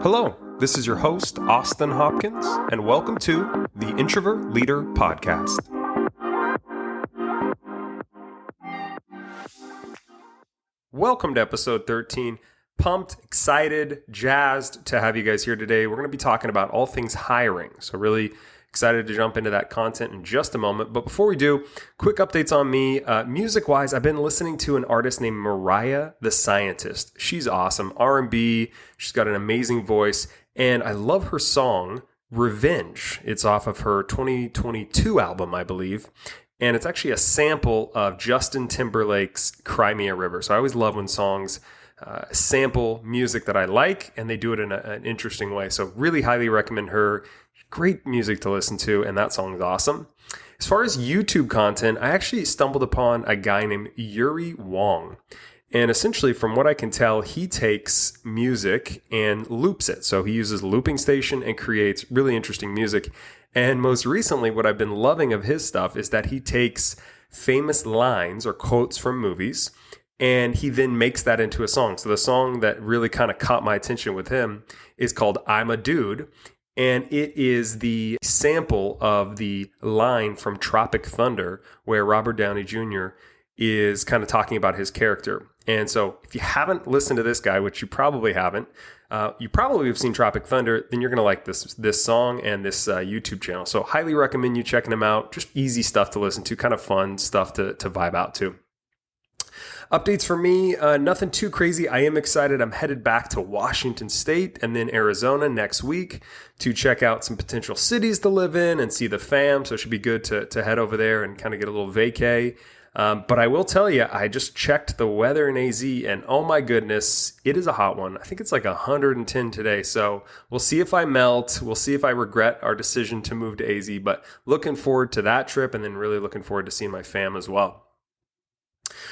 Hello, this is your host, Austin Hopkins, and welcome to the Introvert Leader Podcast. Welcome to episode 13. Pumped, excited, jazzed to have you guys here today. We're going to be talking about all things hiring. So really excited to jump into that content in just a moment. But before we do, quick updates on me. Music-wise, I've been listening to an artist named Mariah the Scientist. She's awesome. R&B. She's got an amazing voice. And I love her song, Revenge. It's off of her 2022 album, I believe. And it's actually a sample of Justin Timberlake's Cry Me a River. So I always love when songs sample music that I like, and they do it in an interesting way. So really highly recommend her. Great music to listen to, and that song is awesome. As far as YouTube content, I actually stumbled upon a guy named Yuri Wong. And essentially, from what I can tell, he takes music and loops it. So he uses a looping station and creates really interesting music. And most recently, what I've been loving of his stuff is that he takes famous lines or quotes from movies, and he then makes that into a song. So the song that really kind of caught my attention with him is called I'm a Dude. And it is the sample of the line from Tropic Thunder where Robert Downey Jr. is kind of talking about his character. And so if you haven't listened to this guy, which you probably haven't, you probably have seen Tropic Thunder, then you're going to like this song and this YouTube channel. So highly recommend you checking him out. Just easy stuff to listen to, kind of fun stuff to vibe out to. Updates for me, nothing too crazy. I am excited. I'm headed back to Washington State and then Arizona next week to check out some potential cities to live in and see the fam. So it should be good to head over there and kind of get a little vacay. But I will tell you, I just checked the weather in AZ and oh my goodness, it is a hot one. I think it's like 110 today. So we'll see if I melt. We'll see if I regret our decision to move to AZ, but looking forward to that trip and then really looking forward to seeing my fam as well.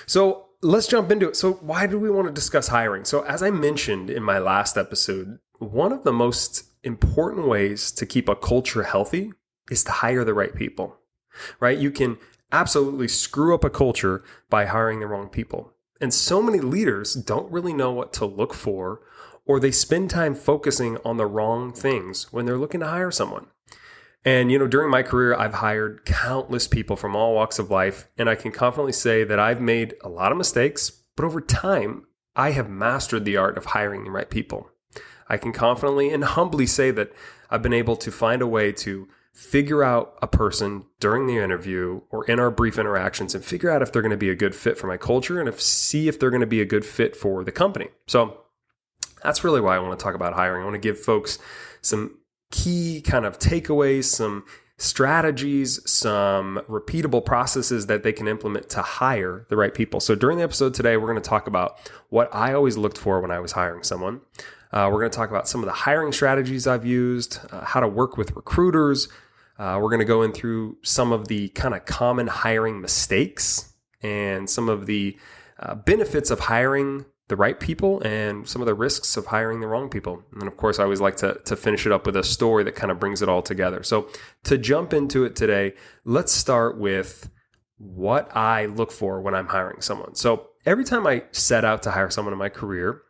So let's jump into it. So why do we want to discuss hiring? So as I mentioned in my last episode, one of the most important ways to keep a culture healthy is to hire the right people, right? You can absolutely screw up a culture by hiring the wrong people. And so many leaders don't really know what to look for, or they spend time focusing on the wrong things when they're looking to hire someone. And, during my career, I've hired countless people from all walks of life, and I can confidently say that I've made a lot of mistakes, but over time, I have mastered the art of hiring the right people. I can confidently and humbly say that I've been able to find a way to figure out a person during the interview or in our brief interactions and figure out if they're going to be a good fit for my culture and see if they're going to be a good fit for the company. So that's really why I want to talk about hiring. I want to give folks some key kind of takeaways, some strategies, some repeatable processes that they can implement to hire the right people. So during the episode today, we're going to talk about what I always looked for when I was hiring someone. We're going to talk about some of the hiring strategies I've used, how to work with recruiters. We're going to go in through some of the kind of common hiring mistakes and some of the benefits of hiring the right people and some of the risks of hiring the wrong people. And of course, I always like to finish it up with a story that kind of brings it all together. So to jump into it today, let's start with what I look for when I'm hiring someone. So every time I set out to hire someone in my career,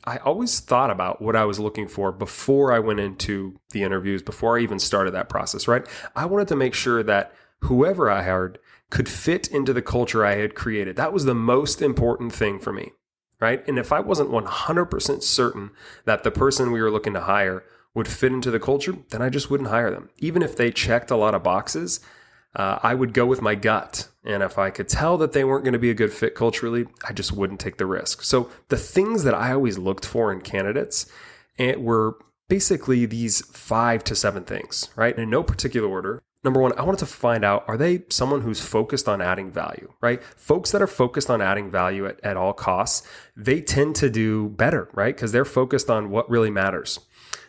I always thought about what I was looking for before I went into the interviews, before I even started that process, right? I wanted to make sure that whoever I hired could fit into the culture I had created. That was the most important thing for me. Right? And if I wasn't 100% certain that the person we were looking to hire would fit into the culture, then I just wouldn't hire them. Even if they checked a lot of boxes, I would go with my gut. And if I could tell that they weren't going to be a good fit culturally, I just wouldn't take the risk. So the things that I always looked for in candidates were basically these 5 to 7 things, right? In no particular order. Number one, I wanted to find out, are they someone who's focused on adding value, right? Folks that are focused on adding value at all costs, they tend to do better, right? Because they're focused on what really matters.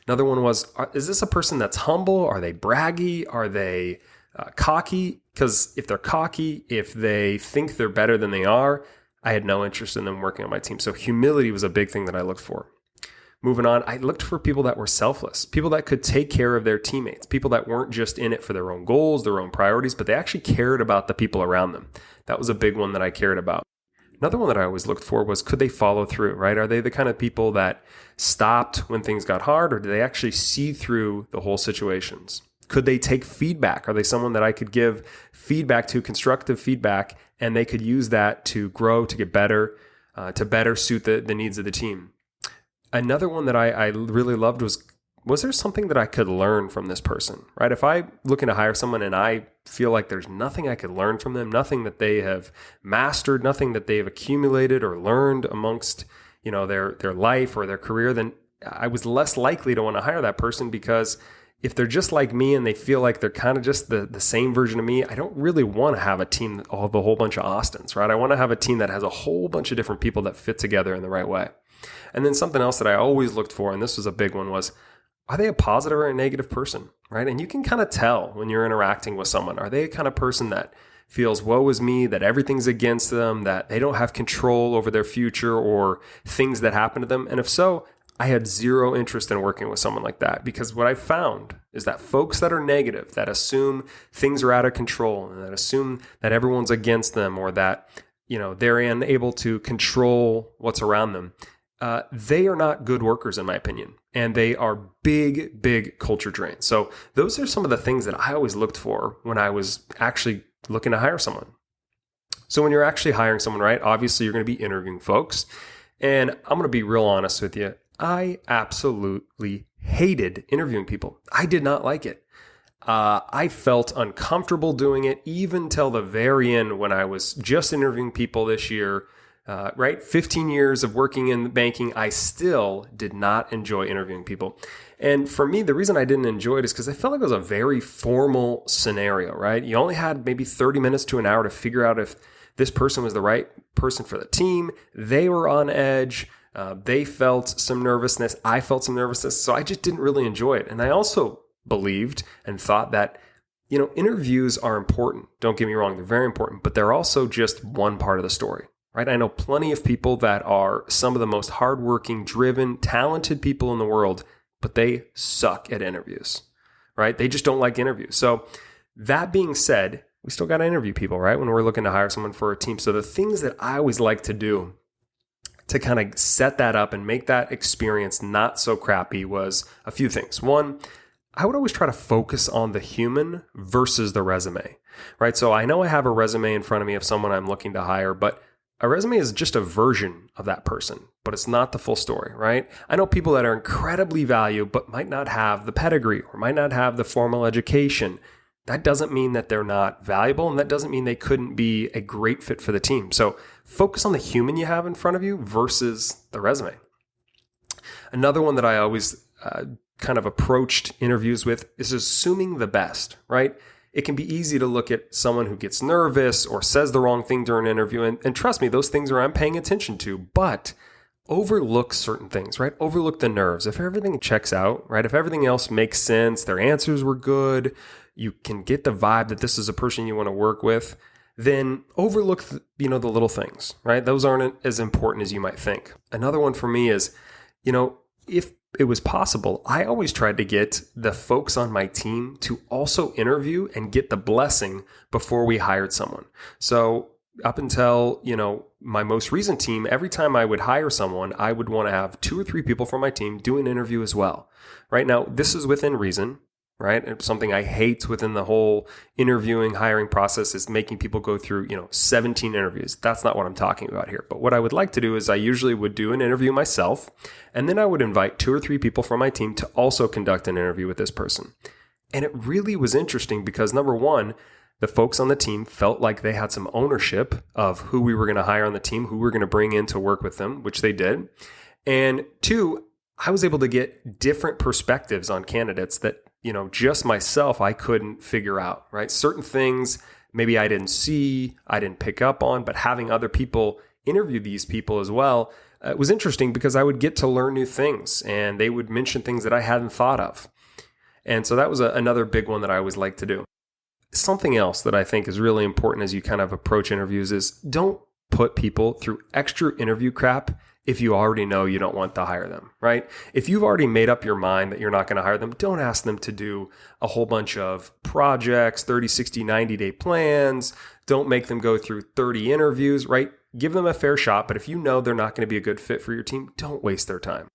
Another one was, is this a person that's humble? Are they braggy? Are they cocky? Because if they're cocky, if they think they're better than they are, I had no interest in them working on my team. So humility was a big thing that I looked for. Moving on, I looked for people that were selfless, people that could take care of their teammates, people that weren't just in it for their own goals, their own priorities, but they actually cared about the people around them. That was a big one that I cared about. Another one that I always looked for was, could they follow through, right? Are they the kind of people that stopped when things got hard, or do they actually see through the whole situations? Could they take feedback? Are they someone that I could give feedback to, constructive feedback, and they could use that to grow, to get better, to better suit the needs of the team? Another one that I really loved was there something that I could learn from this person, right? If I'm looking to hire someone and I feel like there's nothing I could learn from them, nothing that they have mastered, nothing that they've accumulated or learned amongst, their life or their career, then I was less likely to want to hire that person, because if they're just like me and they feel like they're kind of just the same version of me, I don't really want to have a team of a whole bunch of Austins, right? I want to have a team that has a whole bunch of different people that fit together in the right way. And then something else that I always looked for, and this was a big one, was, are they a positive or a negative person, right? And you can kind of tell when you're interacting with someone. Are they a kind of person that feels, woe is me, that everything's against them, that they don't have control over their future or things that happen to them? And if so, I had zero interest in working with someone like that, because what I found is that folks that are negative, that assume things are out of control, and that assume that everyone's against them, or that, they're unable to control what's around them, they are not good workers, in my opinion, and they are big, big culture drains. So those are some of the things that I always looked for when I was actually looking to hire someone. So when you're actually hiring someone, right, obviously you're going to be interviewing folks, and I'm going to be real honest with you. I absolutely hated interviewing people. I did not like it. I felt uncomfortable doing it, even till the very end when I was just interviewing people this year. 15 years of working in banking, I still did not enjoy interviewing people. And for me, the reason I didn't enjoy it is because I felt like it was a very formal scenario, right? You only had maybe 30 minutes to an hour to figure out if this person was the right person for the team. They were on edge. They felt some nervousness. I felt some nervousness. So I just didn't really enjoy it. And I also believed and thought that, interviews are important. Don't get me wrong. They're very important, but they're also just one part of the story. Right? I know plenty of people that are some of the most hardworking, driven, talented people in the world, but they suck at interviews, right? They just don't like interviews. So that being said, we still got to interview people, right? When we're looking to hire someone for a team. So the things that I always like to do to kind of set that up and make that experience not so crappy was a few things. One, I would always try to focus on the human versus the resume, right? So I know I have a resume in front of me of someone I'm looking to hire, but a resume is just a version of that person, but it's not the full story, right? I know people that are incredibly valuable, but might not have the pedigree or might not have the formal education. That doesn't mean that they're not valuable, and that doesn't mean they couldn't be a great fit for the team. So focus on the human you have in front of you versus the resume. Another one that I always kind of approached interviews with is assuming the best, right? It can be easy to look at someone who gets nervous or says the wrong thing during an interview. And trust me, those things are I'm paying attention to, but overlook certain things, right? Overlook the nerves. If everything checks out, right? If everything else makes sense, their answers were good, you can get the vibe that this is a person you want to work with, then overlook the little things, right? Those aren't as important as you might think. Another one for me is, if it was possible, I always tried to get the folks on my team to also interview and get the blessing before we hired someone. So up until, my most recent team, every time I would hire someone, I would want to have 2 or 3 people from my team do an interview as well. Right now, this is within reason. Right? It's something I hate within the whole interviewing, hiring process is making people go through, 17 interviews. That's not what I'm talking about here. But what I would like to do is I usually would do an interview myself, and then I would invite 2 or 3 people from my team to also conduct an interview with this person. And it really was interesting because, number one, the folks on the team felt like they had some ownership of who we were going to hire on the team, who we were going to bring in to work with them, which they did. And 2, I was able to get different perspectives on candidates that just myself, I couldn't figure out, right? Certain things maybe I didn't see, I didn't pick up on, but having other people interview these people as well, it was interesting because I would get to learn new things and they would mention things that I hadn't thought of. And so that was another big one that I always like to do. Something else that I think is really important as you kind of approach interviews is don't put people through extra interview crap if you already know you don't want to hire them, right? If you've already made up your mind that you're not going to hire them, don't ask them to do a whole bunch of projects, 30, 60, 90-day plans. Don't make them go through 30 interviews, right? give them a fair shot. But if you know they're not going to be a good fit for your team, don't waste their time.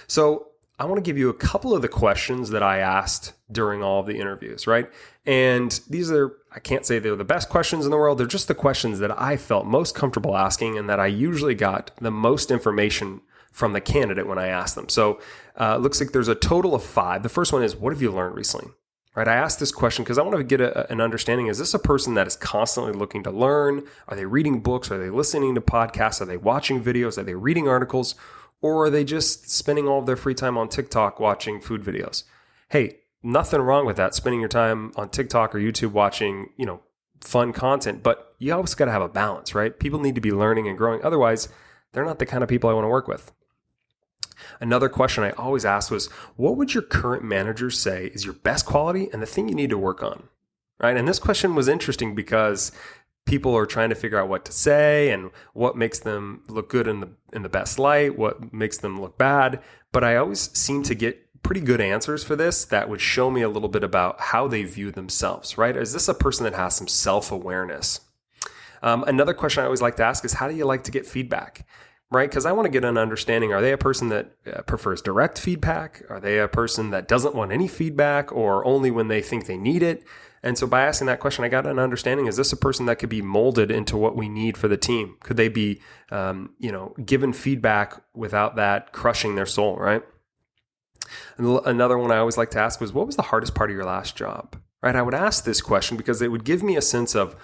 So I want to give you a couple of the questions that I asked during all of the interviews, right? And these are, I can't say they're the best questions in the world. They're just the questions that I felt most comfortable asking and that I usually got the most information from the candidate when I asked them. So it looks like there's a total of 5. The first one is, what have you learned recently? Right? I asked this question because I want to get an understanding. Is this a person that is constantly looking to learn? Are they reading books? Are they listening to podcasts? Are they watching videos? Are they reading articles? Or are they just spending all of their free time on TikTok watching food videos? Hey, nothing wrong with that, spending your time on TikTok or YouTube watching, fun content, but you always got to have a balance, right? People need to be learning and growing. Otherwise, they're not the kind of people I want to work with. Another question I always ask was, what would your current manager say is your best quality and the thing you need to work on, right? And this question was interesting because people are trying to figure out what to say and what makes them look good in the best light, what makes them look bad. But I always seem to get pretty good answers for this that would show me a little bit about how they view themselves, right? Is this a person that has some self-awareness? Another question I always like to ask is, how do you like to get feedback? Right? Because I want to get an understanding. Are they a person that prefers direct feedback? Are they a person that doesn't want any feedback or only when they think they need it? And so by asking that question, I got an understanding. Is this a person that could be molded into what we need for the team? Could they be, given feedback without that crushing their soul, right? And another one I always like to ask was, what was the hardest part of your last job? Right? I would ask this question because it would give me a sense of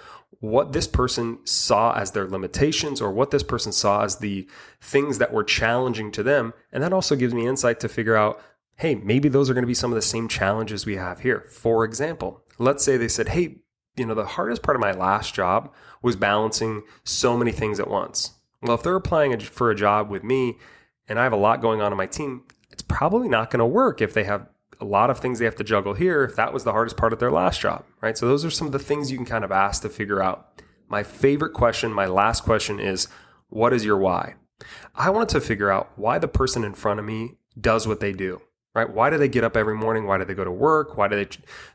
what this person saw as their limitations or what this person saw as the things that were challenging to them. And that also gives me insight to figure out, hey, maybe those are going to be some of the same challenges we have here. For example, let's say they said, hey, the hardest part of my last job was balancing so many things at once. Well, if they're applying for a job with me and I have a lot going on in my team, it's probably not going to work if they have a lot of things they have to juggle here, if that was the hardest part of their last job, right? So those are some of the things you can kind of ask to figure out. My favorite question, my last question is, what is your why? I wanted to figure out why the person in front of me does what they do, right? Why do they get up every morning? Why do they go to work? Why do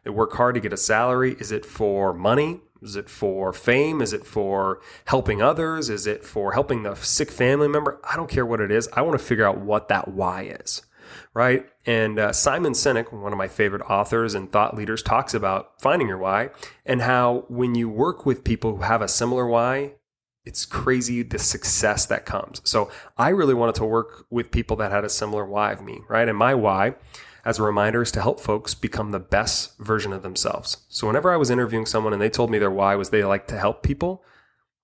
they work hard to get a salary? Is it for money? Is it for fame? Is it for helping others? Is it for helping the sick family member? I don't care what it is. I want to figure out what that why is. Right? And Simon Sinek, one of my favorite authors and thought leaders, talks about finding your why and how when you work with people who have a similar why, it's crazy the success that comes. So I really wanted to work with people that had a similar why of me, right? And my why, as a reminder, is to help folks become the best version of themselves. So whenever I was interviewing someone and they told me their why was they like to help people,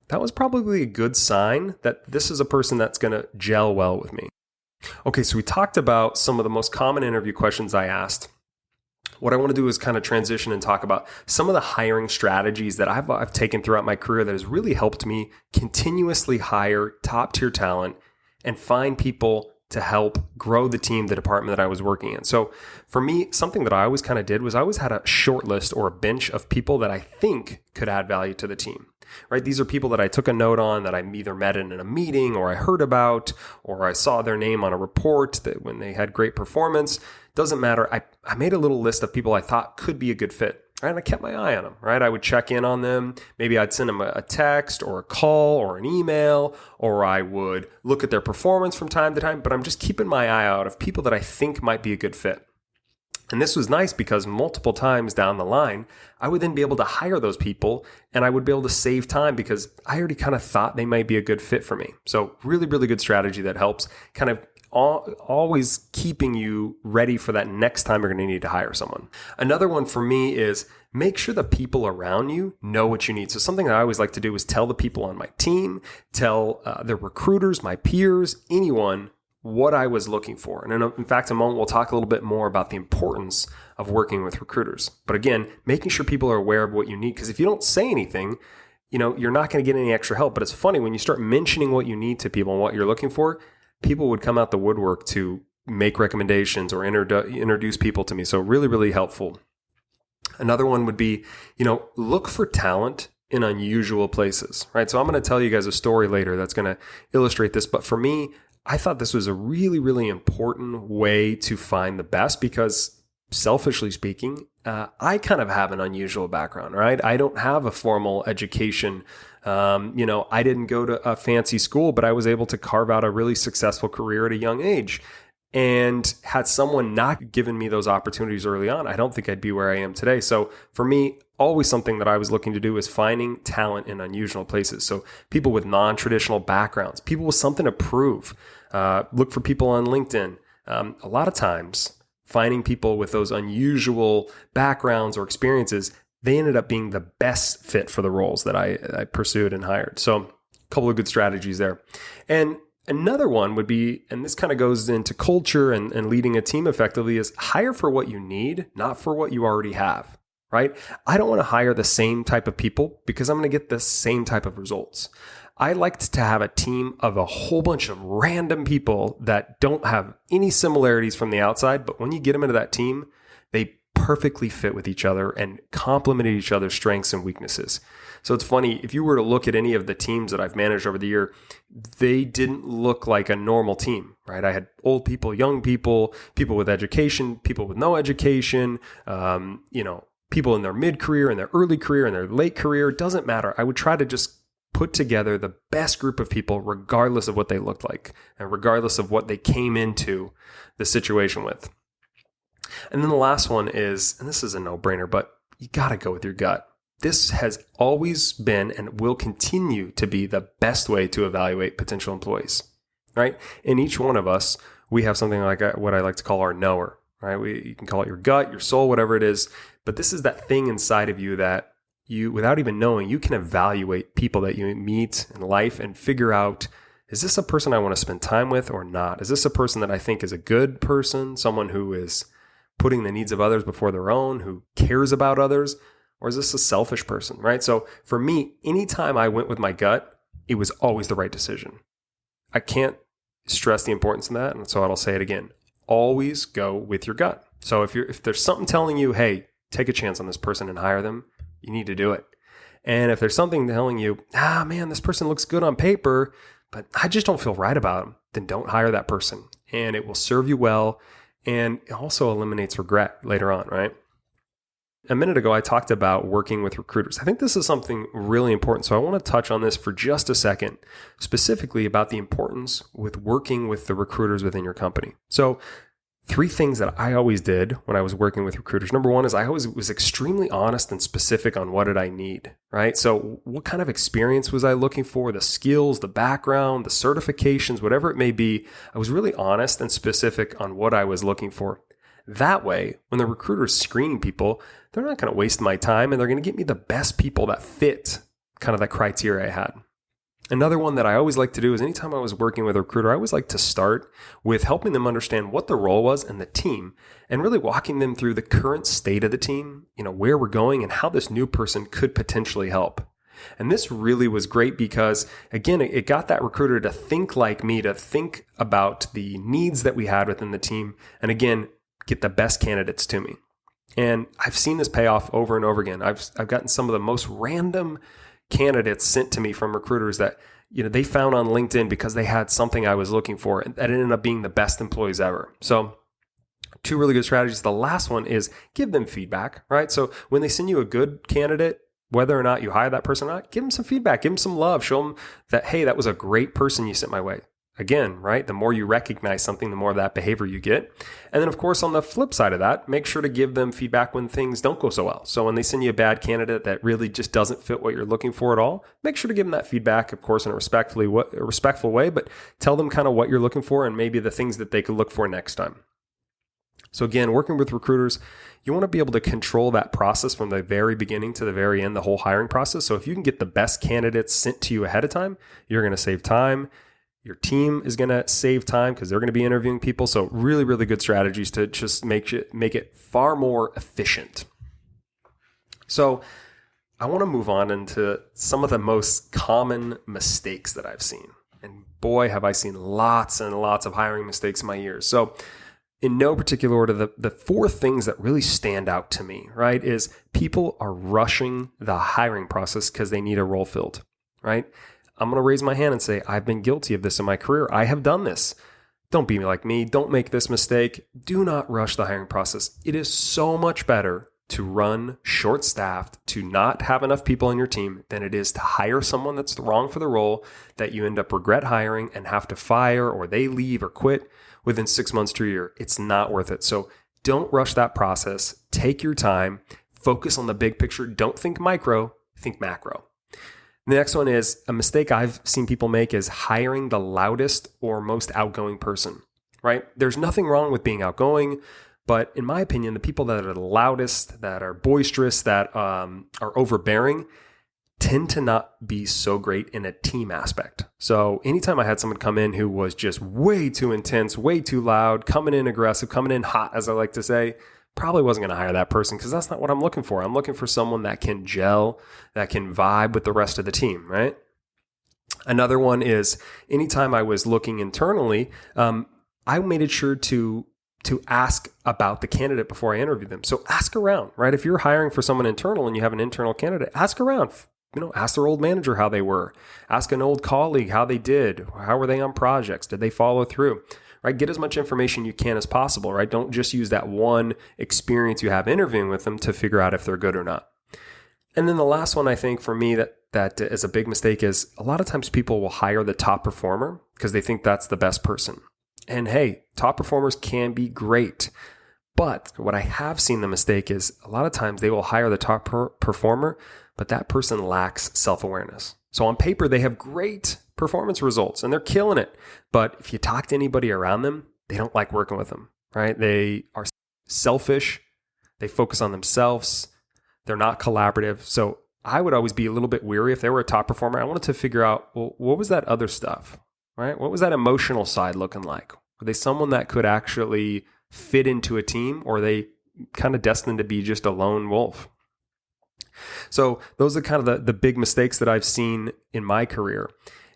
that was probably a good sign that this is a person that's going to gel well with me. Okay, so we talked about some of the most common interview questions I asked. What I want to do is kind of transition and talk about some of the hiring strategies that I've taken throughout my career that has really helped me continuously hire top tier talent and find people to help grow the team, the department that I was working in. So for me, something that I always kind of did was I always had a short list or a bench of people that I think could add value to the team. Right? These are people that I took a note on that I either met in a meeting or I heard about, or I saw their name on a report that when they had great performance. Doesn't matter. I made a little list of people I thought could be a good fit. Right? And I kept my eye on them. Right? I would check in on them. Maybe I'd send them a text or a call or an email, or I would look at their performance from time to time. But I'm just keeping my eye out of people that I think might be a good fit. And this was nice because multiple times down the line, I would then be able to hire those people and I would be able to save time because I already kind of thought they might be a good fit for me. So really, really good strategy that helps kind of always keeping you ready for that next time you're going to need to hire someone. Another one for me is make sure the people around you know what you need. So something that I always like to do is tell the people on my team, tell the recruiters, my peers, anyone what I was looking for. And in fact, in a moment, we'll talk a little bit more about the importance of working with recruiters. But again, making sure people are aware of what you need, because if you don't say anything, you're not going to get any extra help. But it's funny, when you start mentioning what you need to people and what you're looking for, people would come out the woodwork to make recommendations or introduce people to me. So really, really helpful. Another one would be, look for talent in unusual places, right? So I'm going to tell you guys a story later that's going to illustrate this. But for me, I thought this was a really, really important way to find the best because, selfishly speaking, I kind of have an unusual background, right? I don't have a formal education I didn't go to a fancy school, but I was able to carve out a really successful career at a young age. And had someone not given me those opportunities early on, I don't think I'd be where I am today. So for me, always something that I was looking to do is finding talent in unusual places. So people with non-traditional backgrounds, people with something to prove. Look for people on LinkedIn. A lot of times, finding people with those unusual backgrounds or experiences, they ended up being the best fit for the roles that I pursued and hired. So a couple of good strategies there. And another one would be, and this kind of goes into culture and leading a team effectively, is hire for what you need, not for what you already have, right? I don't want to hire the same type of people because I'm going to get the same type of results. I liked to have a team of a whole bunch of random people that don't have any similarities from the outside, but when you get them into that team, they perfectly fit with each other and complement each other's strengths and weaknesses. So it's funny, if you were to look at any of the teams that I've managed over the year, they didn't look like a normal team, right? I had old people, young people, people with education, people with no education, people in their mid-career, in their early career, in their late career. It doesn't matter. I would try to just put together the best group of people regardless of what they looked like and regardless of what they came into the situation with. And then the last one is, and this is a no-brainer, but you got to go with your gut. This has always been and will continue to be the best way to evaluate potential employees, right? In each one of us, we have something like what I like to call our knower, right? You can call it your gut, your soul, whatever it is. But this is that thing inside of you that you, without even knowing, you can evaluate people that you meet in life and figure out, is this a person I want to spend time with or not? Is this a person that I think is a good person, someone who is putting the needs of others before their own, who cares about others? Or is this a selfish person, right? So for me, anytime I went with my gut, it was always the right decision. I can't stress the importance of that, and so I'll say it again. Always go with your gut. So if there's something telling you, hey, take a chance on this person and hire them, you need to do it. And if there's something telling you, man, this person looks good on paper, but I just don't feel right about them, then don't hire that person. And it will serve you well, and it also eliminates regret later on, right? A minute ago, I talked about working with recruiters. I think this is something really important. So I want to touch on this for just a second, specifically about the importance with working with the recruiters within your company. So 3 things that I always did when I was working with recruiters. Number 1 is I always was extremely honest and specific on what did I need, right? So what kind of experience was I looking for? The skills, the background, the certifications, whatever it may be. I was really honest and specific on what I was looking for. That way, when the recruiter's screening people, they're not going to waste my time and they're going to get me the best people that fit kind of the criteria I had. Another one that I always like to do is anytime I was working with a recruiter, I always like to start with helping them understand what the role was and the team and really walking them through the current state of the team, where we're going and how this new person could potentially help. And this really was great because, again, it got that recruiter to think like me, to think about the needs that we had within the team. And again, get the best candidates to me. And I've seen this pay off over and over again. I've gotten some of the most random candidates sent to me from recruiters that they found on LinkedIn because they had something I was looking for, and that ended up being the best employees ever. So 2 really good strategies. The last one is give them feedback, right? So when they send you a good candidate, whether or not you hire that person or not, give them some feedback, give them some love, show them that, hey, that was a great person you sent my way. Again, right? The more you recognize something, the more of that behavior you get. And then, of course, on the flip side of that, make sure to give them feedback when things don't go so well. So when they send you a bad candidate that really just doesn't fit what you're looking for at all, make sure to give them that feedback, of course, in a respectful way, but tell them kind of what you're looking for and maybe the things that they could look for next time. So again, working with recruiters, you want to be able to control that process from the very beginning to the very end, the whole hiring process. So if you can get the best candidates sent to you ahead of time, you're going to save time. Your team is going to save time because they're going to be interviewing people. So really, really good strategies to just make it far more efficient. So I want to move on into some of the most common mistakes that I've seen. And boy, have I seen lots and lots of hiring mistakes in my years. So in no particular order, the 4 things that really stand out to me, right, is people are rushing the hiring process because they need a role filled, right? I'm going to raise my hand and say, I've been guilty of this in my career. I have done this. Don't be like me. Don't make this mistake. Do not rush the hiring process. It is so much better to run short-staffed, to not have enough people on your team than it is to hire someone that's wrong for the role that you end up regret hiring and have to fire, or they leave or quit within 6 months to a year. It's not worth it. So don't rush that process. Take your time. Focus on the big picture. Don't think micro, think macro. The next one is a mistake I've seen people make is hiring the loudest or most outgoing person, right? There's nothing wrong with being outgoing, but in my opinion, the people that are the loudest, that are boisterous, that are overbearing, tend to not be so great in a team aspect. So anytime I had someone come in who was just way too intense, way too loud, coming in aggressive, coming in hot, as I like to say, probably wasn't going to hire that person because that's not what I'm looking for. I'm looking for someone that can gel, that can vibe with the rest of the team, right? Another one is anytime I was looking internally, I made it sure to ask about the candidate before I interviewed them. So ask around, right? If you're hiring for someone internal and you have an internal candidate, ask around. Ask their old manager how they were. Ask an old colleague how they did. How were they on projects? Did they follow through? Right? Get as much information you can as possible, right? Don't just use that one experience you have interviewing with them to figure out if they're good or not. And then the last one I think for me that is a big mistake is a lot of times people will hire the top performer because they think that's the best person. And hey, top performers can be great. But what I have seen the mistake is a lot of times they will hire the top performer, but that person lacks self-awareness. So on paper, they have great performance results and they're killing it. But if you talk to anybody around them, they don't like working with them, right? They are selfish. They focus on themselves. They're not collaborative. So I would always be a little bit weary if they were a top performer. I wanted to figure out, well, what was that other stuff, right? What was that emotional side looking like? Were they someone that could actually fit into a team, or are they kind of destined to be just a lone wolf? So those are kind of the big mistakes that I've seen in my career.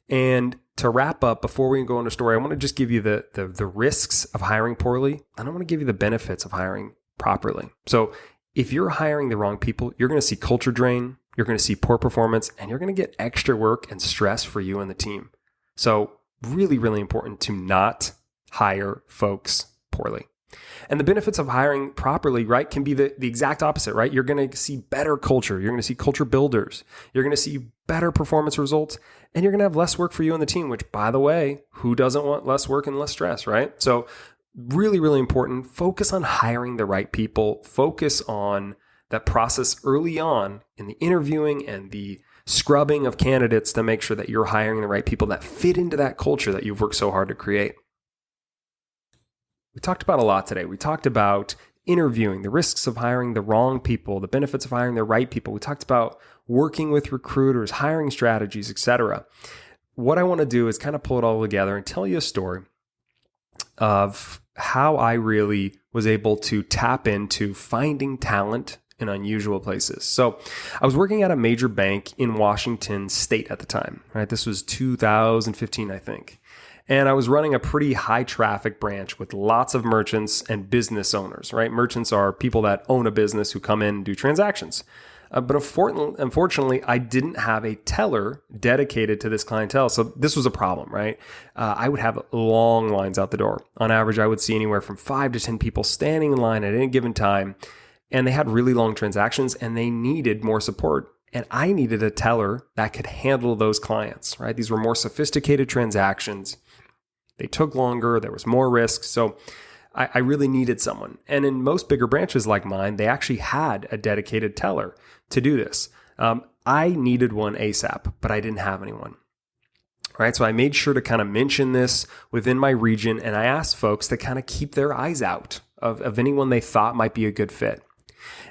And to wrap up, before we go into story, I want to just give you the risks of hiring poorly. And I want to give you the benefits of hiring properly. So if you're hiring the wrong people, you're going to see culture drain, you're going to see poor performance, and you're going to get extra work and stress for you and the team. So really, really important to not hire folks poorly. And the benefits of hiring properly, right, can be the exact opposite, right? You're going to see better culture. You're going to see culture builders. You're going to see better performance results, and you're going to have less work for you and the team, which, by the way, who doesn't want less work and less stress, right? So really, really important. Focus on hiring the right people. Focus on that process early on in the interviewing and the scrubbing of candidates to make sure that you're hiring the right people that fit into that culture that you've worked so hard to create. We talked about a lot today. We talked about interviewing, the risks of hiring the wrong people, the benefits of hiring the right people. We talked about working with recruiters, hiring strategies, etc. What I want to do is kind of pull it all together and tell you a story of how I really was able to tap into finding talent in unusual places. So I was working at a major bank in Washington State at the time, right? This was 2015, I think. And I was running a pretty high traffic branch with lots of merchants and business owners, right? Merchants are people that own a business who come in and do transactions. But unfortunately, I didn't have a teller dedicated to this clientele. So this was a problem, right? I would have long lines out the door. On average, I would see anywhere from 5 to 10 people standing in line at any given time. And they had really long transactions and they needed more support. And I needed a teller that could handle those clients, right? These were more sophisticated transactions. They took longer. There was more risk. So I really needed someone. And in most bigger branches like mine, they actually had a dedicated teller to do this. I needed one ASAP, but I didn't have anyone. Right. So I made sure to kind of mention this within my region. And I asked folks to kind of keep their eyes out of anyone they thought might be a good fit.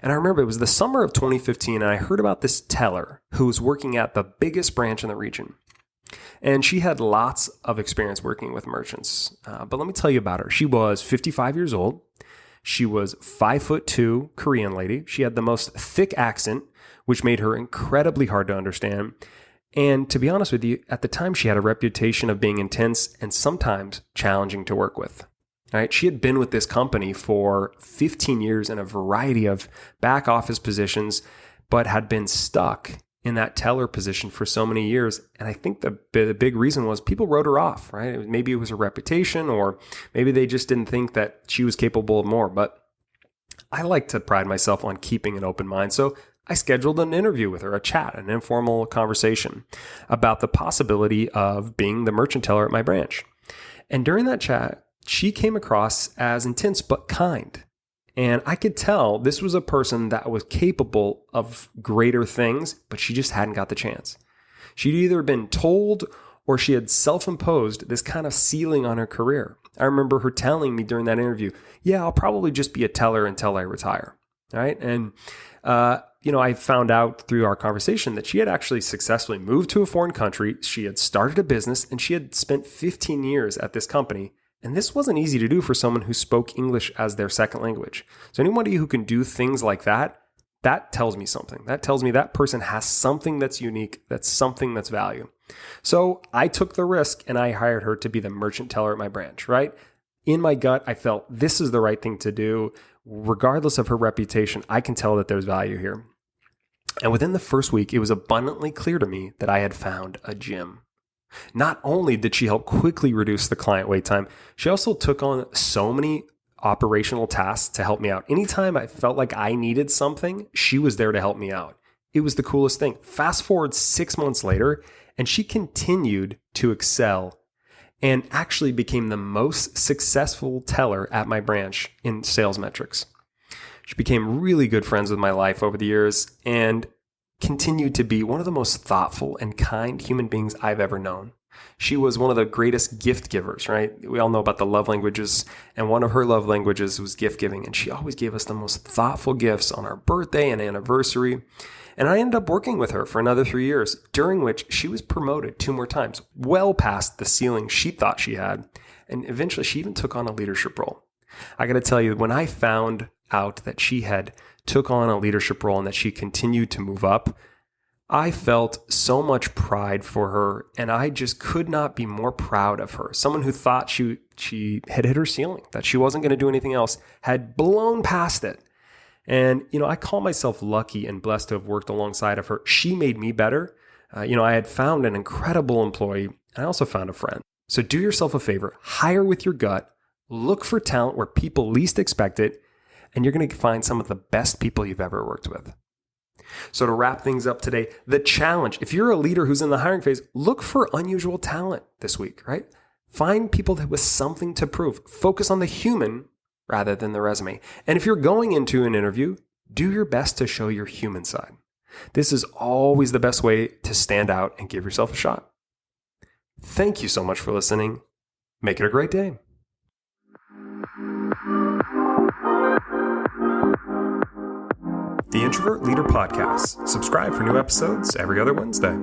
And I remember it was the summer of 2015, and I heard about this teller who was working at the biggest branch in the region. And she had lots of experience working with merchants. But let me tell you about her. She was 55 years old. She was 5'2" Korean lady. She had the most thick accent, which made her incredibly hard to understand. And to be honest with you, at the time, she had a reputation of being intense and sometimes challenging to work with. Right? She had been with this company for 15 years in a variety of back office positions, but had been stuck in that teller position for so many years. And I think the big reason was people wrote her off, right? Maybe it was her reputation, or maybe they just didn't think that she was capable of more. But I like to pride myself on keeping an open mind, so I scheduled an interview with her, a chat, an informal conversation about the possibility of being the merchant teller at my branch. And during that chat, she came across as intense but kind. And I could tell this was a person that was capable of greater things, but she just hadn't got the chance. She'd either been told or she had self-imposed this kind of ceiling on her career. I remember her telling me during that interview, yeah, I'll probably just be a teller until I retire. All right. And, I found out through our conversation that she had actually successfully moved to a foreign country. She had started a business and she had spent 15 years at this company. And this wasn't easy to do for someone who spoke English as their second language. So anybody who can do things like that tells me something. That tells me that person has something that's unique, that's something that's value. So I took the risk and I hired her to be the merchant teller at my branch, right? In my gut, I felt this is the right thing to do. Regardless of her reputation, I can tell that there's value here. And within the first week, it was abundantly clear to me that I had found a gem. Not only did she help quickly reduce the client wait time, she also took on so many operational tasks to help me out. Anytime I felt like I needed something, she was there to help me out. It was the coolest thing. Fast forward 6 months later, and she continued to excel and actually became the most successful teller at my branch in sales metrics. She became really good friends with my life over the years and continued to be one of the most thoughtful and kind human beings I've ever known. She was one of the greatest gift givers, right? We all know about the love languages, and one of her love languages was gift giving. And she always gave us the most thoughtful gifts on our birthday and anniversary. And I ended up working with her for another 3 years, during which she was promoted 2 more times, well past the ceiling she thought she had. And eventually she even took on a leadership role. I got to tell you, when I found out that she had took on a leadership role and that she continued to move up, I felt so much pride for her, and I just could not be more proud of her. Someone who thought she had hit her ceiling, that she wasn't going to do anything else, had blown past it. And, I call myself lucky and blessed to have worked alongside of her. She made me better. I had found an incredible employee, and I also found a friend. So do yourself a favor, hire with your gut, look for talent where people least expect it, and you're going to find some of the best people you've ever worked with. So to wrap things up today, the challenge, if you're a leader who's in the hiring phase, look for unusual talent this week, right? Find people with something to prove. Focus on the human rather than the resume. And if you're going into an interview, do your best to show your human side. This is always the best way to stand out and give yourself a shot. Thank you so much for listening. Make it a great day. The Introvert Leader Podcast. Subscribe for new episodes every other Wednesday.